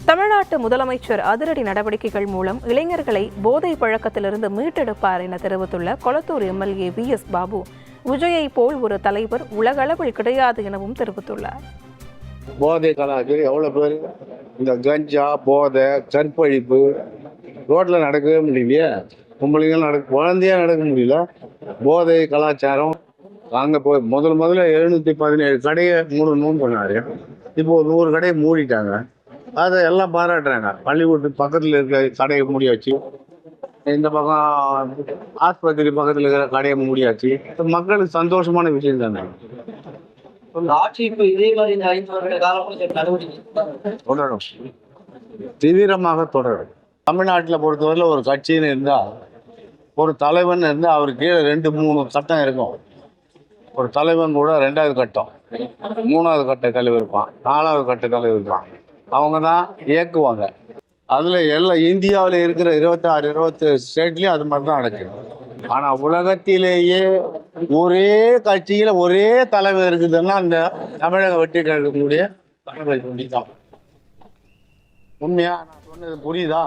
தமிழ்நாட்டு முதலமைச்சர் அதிரடி நடவடிக்கைகள் மூலம் இளைஞர்களை போதை பழக்கத்திலிருந்து மீட்டெடுப்பார் என தெரிவித்துள்ள கொளத்தூர் எம்எல்ஏ VS பாபு, விஜயை போல் ஒரு தலைவர் உலகளவில் கிடையாது எனவும் தெரிவித்துள்ளார். போதை கலாச்சாரம் எவ்வளோ பேர் இந்த கஞ்சா போதை கற்பழிப்பு ரோட்டில் நடக்கவே முடியலையே. பொம்பளைங்க குழந்தையா நடக்க முடியல. போதை கலாச்சாரம் அங்கே போய் முதல்ல 717 கடையை மூடணும்னு சொன்னார். இப்போ ஒரு 100 கடையை மூடிட்டாங்க. அதை எல்லாம் பாராட்டுறாங்க. பள்ளிக்கூட்டு பக்கத்தில் இருக்க கடையை மூடியாச்சு, இந்த பக்கம் ஆஸ்பத்திரி பக்கத்தில் இருக்கிற கடையை மூடியாச்சு. மக்களுக்கு சந்தோஷமான விஷயம் தானே. தொடரும், தீவிரமாக தொடரும். தமிழ்நாட்டில் பொறுத்தவரையில் ஒரு கட்சின்னு இருந்தால், ஒரு தலைவன் இருந்தால் அவர் கீழே 2-3 கட்டம் இருக்கும். ஒரு தலைவன் கூட 2வது கட்டம், 3வது கட்ட தலைவர் இருப்பான், 4வது கட்ட தலைவர் இருப்பான். அவங்க தான் இயக்குவாங்க. அதில் எல்லாம் இந்தியாவில் இருக்கிற 26-27 ஸ்டேட்லேயும் அது மாதிரி தான் நடக்குது. ஆனால் உலகத்திலேயே ஒரே கட்சியில் ஒரே தலைவர் இருக்குதுன்னா அந்த தமிழக வெற்றி கழகத்தினுடைய தலைவர் தான். உண்மையா நான் சொன்னது புரியுதா?